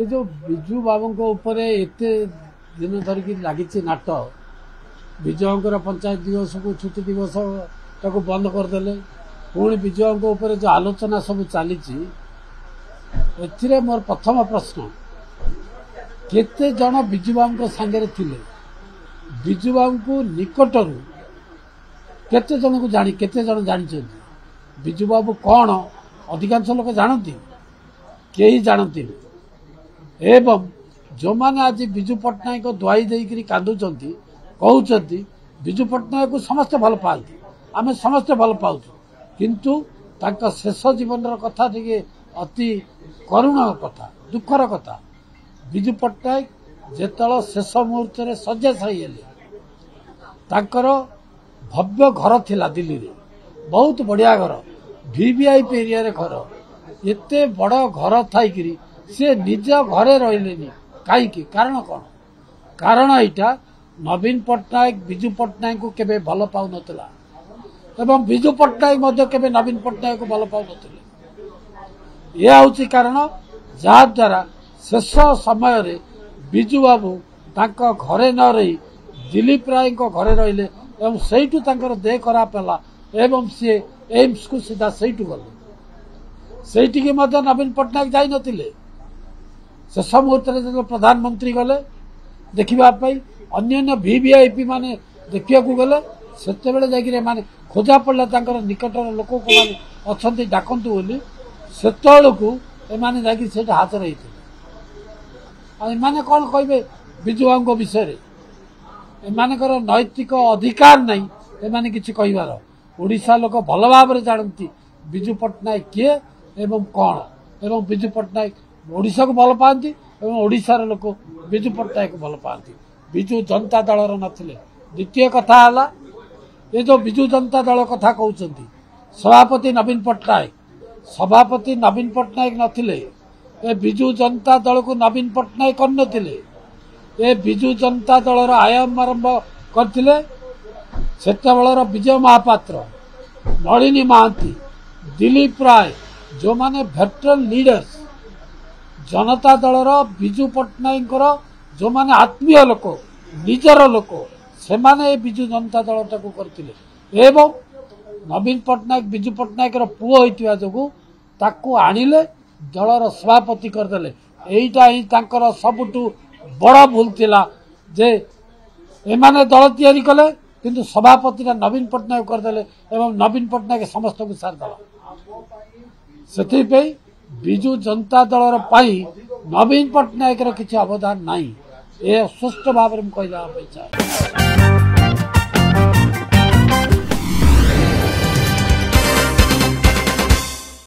जो विजु बाबू एत दिन धरिक लगी नाट विजय पंचायत दिवस को छुट्टी दिवस ताको बंद करदे पुणी विजय जो आलोचना सब चली मोर प्रथम प्रश्न केते जन विजु बाबू सांगे थिले विजु बाबू को निकटर केते जन को जानी केते जन जानी विजु बाबू कौन अधिकांश लोक जानती कई जानती एवं जो माने आज विजु पट्टनायक को दुआई देकर कांदुंट कहते विजु पट्टनायक को समस्ते भल पाती आम समस्ते भल पाऊ किंतु तांका शेष जीवन कथा टे अति करुण कथा दुखर कथा विजु पट्टनायक जेतल शेष मुहूर्त में शय्याशायी हेले तांकर भव्य घर थिला दिल्ली रे बहुत बढ़िया घर वीवीआईपी एरिया रे घर एते बड़ घर थाई से निज घरे रही कहीं कारण कौन कारण यहाँ नवीन पट्टनायक विजु पट्टनायक को केबे भल पाउ नथिला एवं विजु पट्टनायक केबे नवीन पट्टनायक को भल पाउ नथिले यह हूँ कारण जहा द्वारा शेष समय रे विजु बाबू तांका घरे न रही दिलीप राय घरे रहिले एवं सेठू तांकर देह खराब है एवं सी एम्स को सीधा सेठू गले सेठी नवीन पट्टनायक जाई नथिले शेष मुहूर्त जो प्रधानमंत्री गले देखापी अन्य वीवीआईपी माने देखा गले से माने खोजा पड़ा निकटर लोक को माने अच्छा डाकतु बोली से हाजर होते कौन कहे विजु बाबू विषय एमानकर नैतिक अधिकार नहीं एमाने किसी कहबार ओडिशा लोक भल भाव जानती विजु पट्टनायक किए एवं कौन एवं विजु पट्टनायक ओडिशा को भल पाती और ओडिशार लोक विजु पट्टनायक को भल पाती विजु जनता दल नथिले द्वितीय कथा है ये जो विजु जनता दल कथा कहते सभापति नवीन पट्टनायक नथिले ए विजु जनता दल को नवीन पट्टनायक करनथिले ए विजु जनता दल आयाम आरंभ करथिले सेतेबेलर विजय महापात्र नलिनी महांती दिलीप राय जो माने वेटरन लीडर्स जनता दलर विजु पट्टनायक जो माने आत्मीय लोक निजर लोक से माने विजु जनता दल टाक करथिले एवं नवीन पट्टनायक विजु पट्टनायक पुओ होइतिबा जोगु ताकू आनिले दलर सभापति करदेले एइटा ही तांकर सबुटू बड़ भूल थिला जे एमाने दल तैयारी कले किंतु सभापति नवीन पट्टनायक करदेले एवं नवीन पट्टनायक समस्त को सारदेला से विजु जनता दलर पाई नवीन पट्टनायक किसी अवदान नहीं ये स्पष्ट भाव में कहना चाहे।